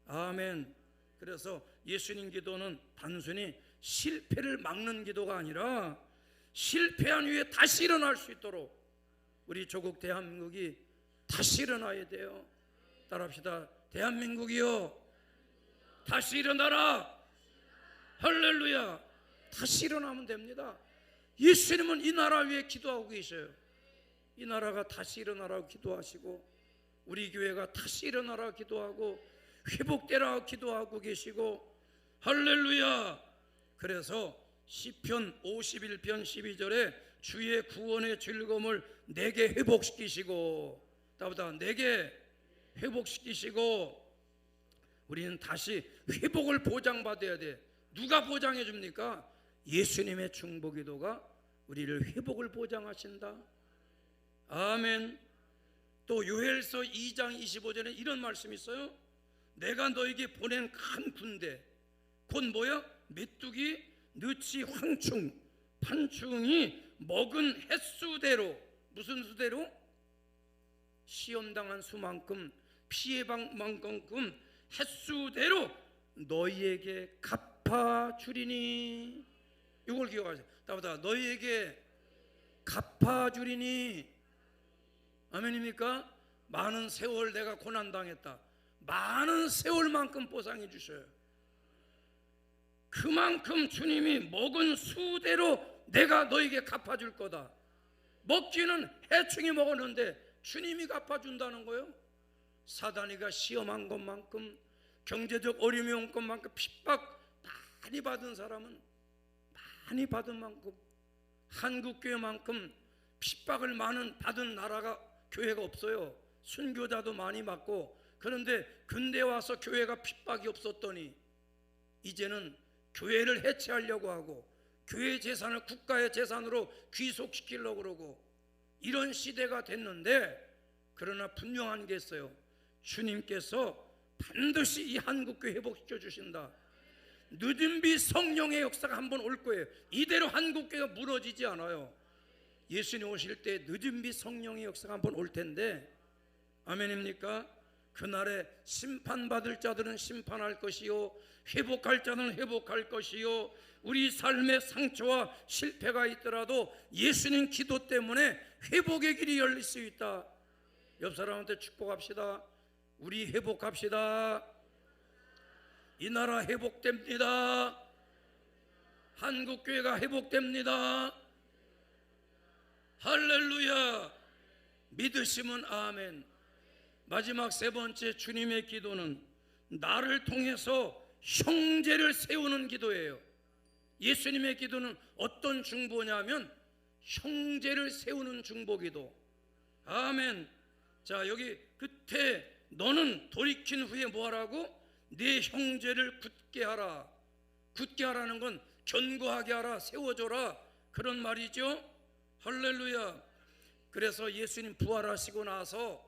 아멘. 그래서 예수님 기도는 단순히 실패를 막는 기도가 아니라 실패한 후에 다시 일어날 수 있도록 우리 조국 대한민국이 다시 일어나야 돼요. 따라합시다. 대한민국이요, 다시 일어나라. 할렐루야. 다시 일어나면 됩니다. 예수님은 이 나라 위에 기도하고 계셔요. 이 나라가 다시 일어나라고 기도하시고, 우리 교회가 다시 일어나라고 기도하고, 회복되라고 기도하고 계시고, 할렐루야. 그래서 시편 51편 12절에 주의 구원의 즐거움을 내게 회복시키시고, 나보다 내게 회복시키시고, 우리는 다시 회복을 보장받아야 돼. 누가 보장해 줍니까? 예수님의 중보기도가 우리를 회복을 보장하신다. 아멘. 또 요엘서 2장 25절에 이런 말씀이 있어요. 내가 너에게 보낸 큰 군대, 곧 뭐야? 메뚜기, 느치, 황충, 판충이 먹은 횟수대로, 무슨 수대로? 시험당한 수만큼, 피해방 만큼 횟수대로 너희에게 갚아주리니. 이걸 기억하세요. 나보다 너희에게 갚아주리니. 아멘입니까? 많은 세월 내가 고난당했다. 많은 세월만큼 보상해 주셔요. 그만큼 주님이 먹은 수대로 내가 너에게 갚아줄 거다. 먹기는 해충이 먹었는데 주님이 갚아준다는 거예요. 사단이가 시험한 것만큼, 경제적 어려움이 온 것만큼, 핍박 많이 받은 사람은 많이 받은 만큼, 한국교회만큼 핍박을 많은 받은 나라가 교회가 없어요. 순교자도 많이 받고. 그런데 근대 와서 교회가 핍박이 없었더니 이제는 교회를 해체하려고 하고, 교회 재산을 국가의 재산으로 귀속시키려고 그러고, 이런 시대가 됐는데, 그러나 분명한 게 있어요. 주님께서 반드시 이 한국교회 회복시켜 주신다. 늦은 비 성령의 역사가 한번 올 거예요. 이대로 한국교회가 무너지지 않아요. 예수님 오실 때 늦은 비 성령의 역사가 한번 올 텐데, 아멘입니까? 그날에 심판받을 자들은 심판할 것이요, 회복할 자는 회복할 것이요, 우리 삶의 상처와 실패가 있더라도 예수님 기도 때문에 회복의 길이 열릴 수 있다. 옆 사람한테 축복합시다. 우리 회복합시다. 이 나라 회복됩니다. 한국교회가 회복됩니다. 할렐루야. 믿으시면 아멘. 마지막 3번째 주님의 기도는 나를 통해서 형제를 세우는 기도예요. 예수님의 기도는 어떤 중보냐면 형제를 세우는 중보기도. 아멘. 자, 여기 끝에 너는 돌이킨 후에 뭐하라고? 네 형제를 굳게 하라. 굳게 하라는 건 견고하게 하라, 세워줘라, 그런 말이죠. 할렐루야. 그래서 예수님 부활하시고 나서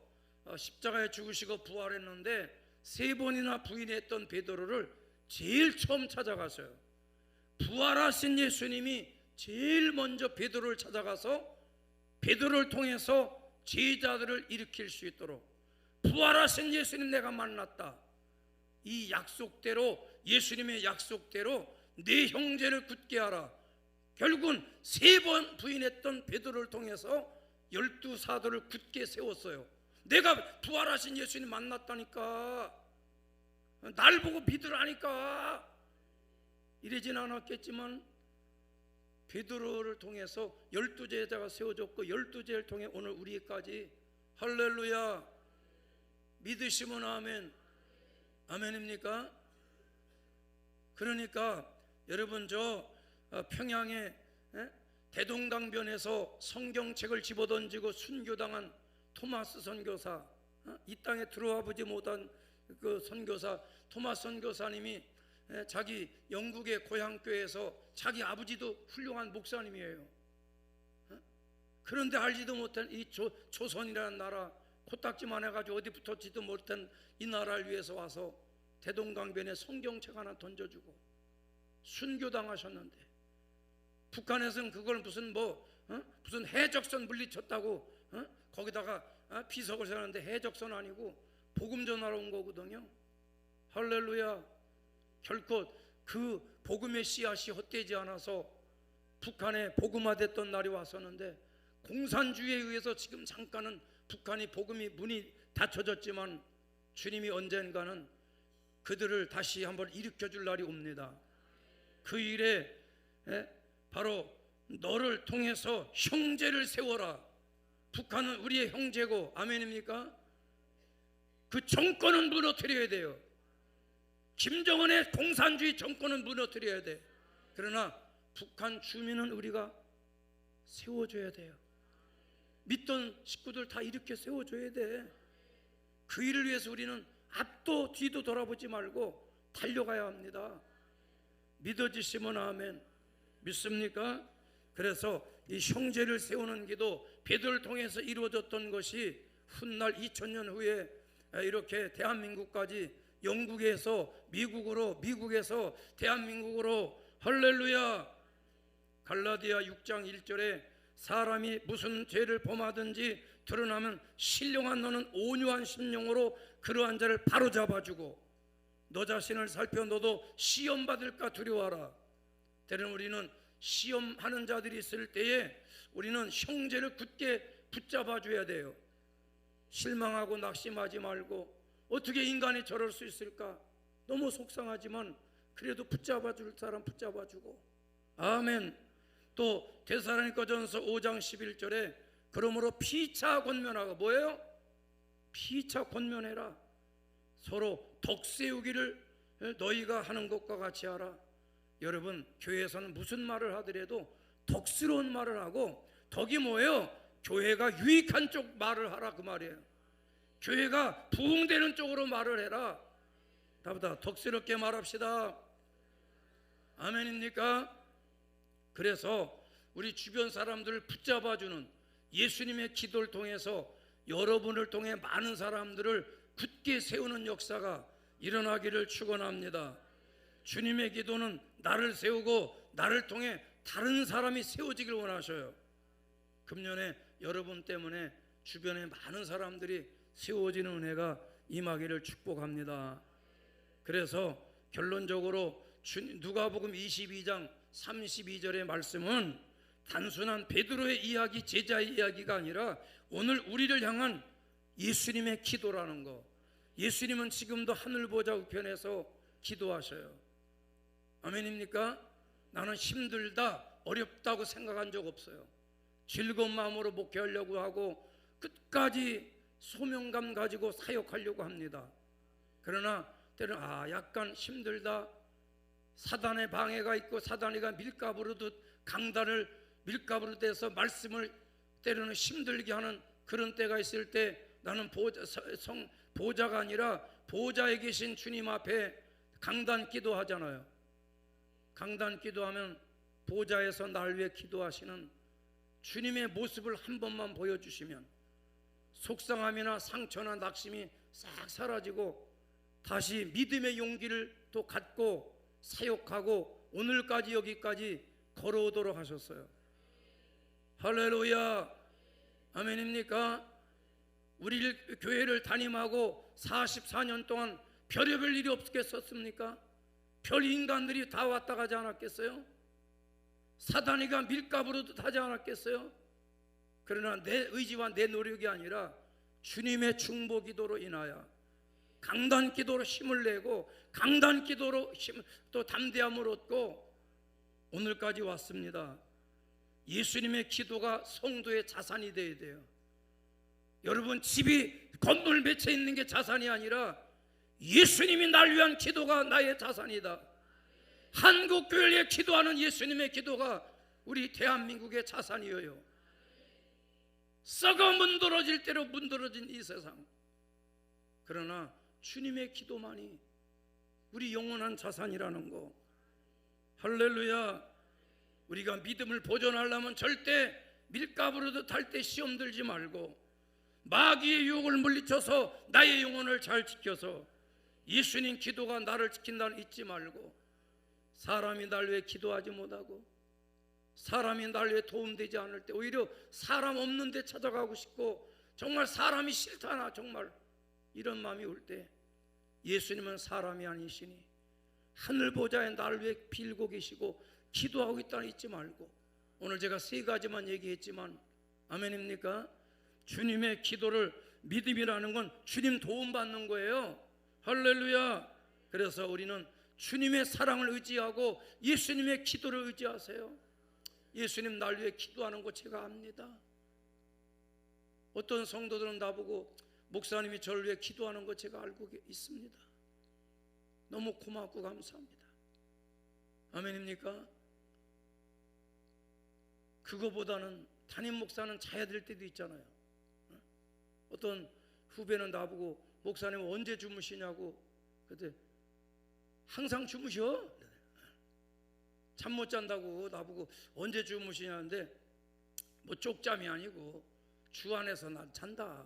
십자가에 죽으시고 부활했는데 3번이나 부인했던 베드로를 제일 처음 찾아가서요. 부활하신 예수님이 제일 먼저 베드로를 찾아가서 베드로를 통해서 제자들을 일으킬 수 있도록, 부활하신 예수님 내가 만났다, 이 약속대로, 예수님의 약속대로 네 형제를 굳게 하라. 결국은 3번 부인했던 베드로를 통해서 12 사도를 굳게 세웠어요. 내가 부활하신 예수님 만났다니까, 날 보고 믿으라니까. 이러진 않았겠지만 베드로를 통해서 12제자가 세워졌고, 12제를 통해 오늘 우리까지. 할렐루야. 믿으시면 아멘. 아멘입니까? 그러니까 여러분, 저 평양에 대동강변에서 성경책을 집어던지고 순교당한 토마스 선교사, 이 땅에 들어와 보지 못한 그 선교사 토마스 선교사님이 자기 영국의 고향교회에서 자기 아버지도 훌륭한 목사님이에요. 그런데 알지도 못한 이 조선이라는 나라, 코딱지만 해가지고 어디 붙었지도 못한 이 나라를 위해서 와서 대동강변에 성경책 하나 던져주고 순교당하셨는데, 북한에서는 그걸 무슨 무슨 해적선 물리쳤다고 거기다가 비석을 세웠는데 해적선 아니고 복음 전하러 온 거거든요. 할렐루야. 결코 그 복음의 씨앗이 헛되지 않아서 북한에 복음화됐던 날이 왔었는데, 공산주의에 의해서 지금 잠깐은 북한이 복음이 문이 닫혀졌지만 주님이 언젠가는 그들을 다시 한번 일으켜줄 날이 옵니다. 그 일에 바로 너를 통해서 형제를 세워라. 북한은 우리의 형제고, 아멘입니까? 그 정권은 무너뜨려야 돼요. 김정은의 공산주의 정권은 무너뜨려야 돼. 그러나 북한 주민은 우리가 세워줘야 돼요. 믿던 식구들 다 이렇게 세워줘야 돼. 그 일을 위해서 우리는 앞도 뒤도 돌아보지 말고 달려가야 합니다. 믿어지시면 아멘. 믿습니까? 그래서 이 형제를 세우는 기도, 베드로를 통해서 이루어졌던 것이 훗날 2000년 후에 이렇게 대한민국까지, 영국에서 미국으로, 미국에서 대한민국으로, 할렐루야. 갈라디아 6장 1절에 사람이 무슨 죄를 범하든지 드러나면 신령한 너는 온유한 심령으로 그러한 자를 바로잡아주고 너 자신을 살펴 너도 시험 받을까 두려워하라. 때로는 우리는 시험하는 자들이 있을 때에 우리는 형제를 굳게 붙잡아 줘야 돼요. 실망하고 낙심하지 말고, 어떻게 인간이 저럴 수 있을까? 너무 속상하지만 그래도 붙잡아 줄 사람 붙잡아 주고. 아멘. 또 데살로니가전서 5장 11절에 그러므로 피차 권면하고, 뭐예요? 피차 권면해라. 서로 덕 세우기를 너희가 하는 것과 같이 하라. 여러분, 교회에서는 무슨 말을 하더라도 덕스러운 말을 하고, 덕이 뭐예요? 교회가 유익한 쪽 말을 하라, 그 말이에요. 교회가 부흥되는 쪽으로 말을 해라. 다보다 덕스럽게 말합시다. 아멘입니까? 그래서 우리 주변 사람들을 붙잡아주는 예수님의 기도를 통해서 여러분을 통해 많은 사람들을 굳게 세우는 역사가 일어나기를 축원합니다. 주님의 기도는 나를 세우고 나를 통해 다른 사람이 세워지길 원하셔요. 금년에 여러분 때문에 주변에 많은 사람들이 세워지는 은혜가 임하기를 축복합니다. 그래서 결론적으로 누가복음 22장 32절의 말씀은 단순한 베드로의 이야기, 제자의 이야기가 아니라 오늘 우리를 향한 예수님의 기도라는 거. 예수님은 지금도 하늘보좌 우편에서 기도하셔요. 아멘입니까? 나는 힘들다, 어렵다고 생각한 적 없어요. 즐거운 마음으로 목회하려고 하고 끝까지 소명감 가지고 사역하려고 합니다. 그러나 때로는 약간 힘들다, 사단의 방해가 있고 사단이가 밀가부르듯 강단을 밀가부르 돼서 말씀을 때로는 힘들게 하는 그런 때가 있을 때 나는 보좌가 아니라 보좌에 계신 주님 앞에 강단 기도하잖아요. 강단 기도하면 보좌에서 날 위해 기도하시는 주님의 모습을 한 번만 보여주시면 속상함이나 상처나 낙심이 싹 사라지고 다시 믿음의 용기를 또 갖고 사역하고 오늘까지 여기까지 걸어오도록 하셨어요. 할렐루야. 아멘입니까? 우리 교회를 담임하고 44년 동안 별의별 일이 없겠었습니까? 별 인간들이 다 왔다 가지 않았겠어요? 사단이가 밀가부르듯 하지 않았겠어요? 그러나 내 의지와 내 노력이 아니라 주님의 중보 기도로 인하여 강단 기도로 힘을 내고 강단 기도로 또 담대함을 얻고 오늘까지 왔습니다. 예수님의 기도가 성도의 자산이 되어야 돼요. 여러분, 집이 건물 몇 채 있는 게 자산이 아니라 예수님이 날 위한 기도가 나의 자산이다. 한국교회를 위해 기도하는 예수님의 기도가 우리 대한민국의 자산이에요. 썩어 문드러질 대로 문드러진 이 세상, 그러나 주님의 기도만이 우리 영원한 자산이라는 거. 할렐루야. 우리가 믿음을 보존하려면 절대 밀가부르듯 탈 때 시험 들지 말고 마귀의 유혹을 물리쳐서 나의 영혼을 잘 지켜서 예수님 기도가 나를 지킨다는 잊지 말고, 사람이 날 위해 기도하지 못하고 사람이 날 위해 도움되지 않을 때 오히려 사람 없는 데 찾아가고 싶고 정말 사람이 싫다나 정말 이런 마음이 올 때 예수님은 사람이 아니시니 하늘 보좌에 나를 위해 빌고 계시고 기도하고 있다는 잊지 말고, 오늘 제가 3가지만 얘기했지만 아멘입니까? 주님의 기도를, 믿음이라는 건 주님 도움 받는 거예요. 할렐루야. 그래서 우리는 주님의 사랑을 의지하고 예수님의 기도를 의지하세요. 예수님 날 위해 기도하는 거 제가 압니다. 어떤 성도들은 나보고 목사님이 저를 위해 기도하는 거 제가 알고 있습니다. 너무 고맙고 감사합니다. 아멘입니까? 그거보다는 담임 목사는 자야 될 때도 있잖아요. 어떤 후배는 나보고 목사님 언제 주무시냐고. 그때 항상 주무셔? 잠 못 잔다고 나보고 언제 주무시냐는데 뭐 쪽잠이 아니고 주 안에서 난 잔다.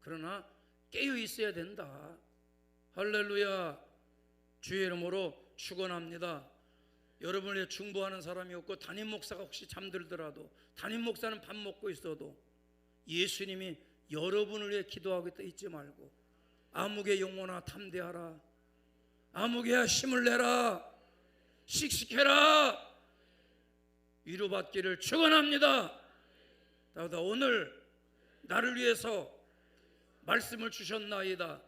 그러나 깨어 있어야 된다. 할렐루야. 주의 이름으로 축원합니다. 여러분의 중보하는 사람이 없고 담임 목사가 혹시 잠들더라도, 담임 목사는 밥 먹고 있어도 예수님이 여러분을 위해 기도하고 있다 잊지 말고, 아무개 영혼아 담대하라, 아무개야 힘을 내라, 씩씩해라, 위로받기를 축원합니다. 오늘 나를 위해서 말씀을 주셨나이다.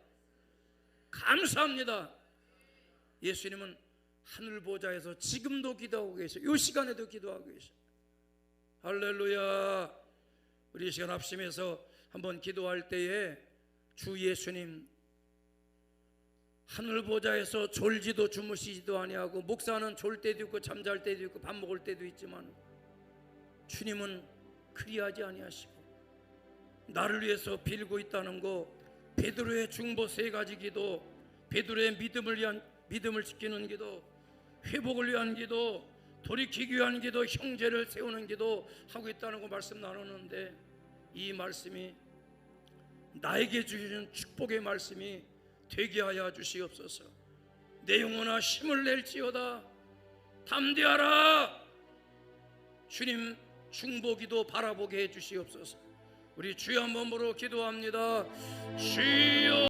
감사합니다. 예수님은 하늘 보좌에서 지금도 기도하고 계셔요. 이 시간에도 기도하고 계셔요. 할렐루야. 우리 이 시간 합심해서 한번 기도할 때에 주 예수님, 하늘 보좌에서 졸지도 주무시지도 아니하고, 목사는 졸 때도 있고 잠잘 때도 있고 밥 먹을 때도 있지만 주님은 그리하지 아니하시고 나를 위해서 빌고 있다는 거, 베드로의 중보 3가지 기도, 베드로의 믿음을 지키는 기도, 회복을 위한 기도, 돌이키기 위한 기도, 형제를 세우는 기도 하고 있다는 거 말씀 나누는데, 이 말씀이 나에게 주시는 축복의 말씀이 되게 하여 주시옵소서. 내 영혼아 힘을 낼지어다, 담대하라. 주님 중보기도 바라보게 해 주시옵소서. 우리 주여 한 번으로 기도합니다. 주여.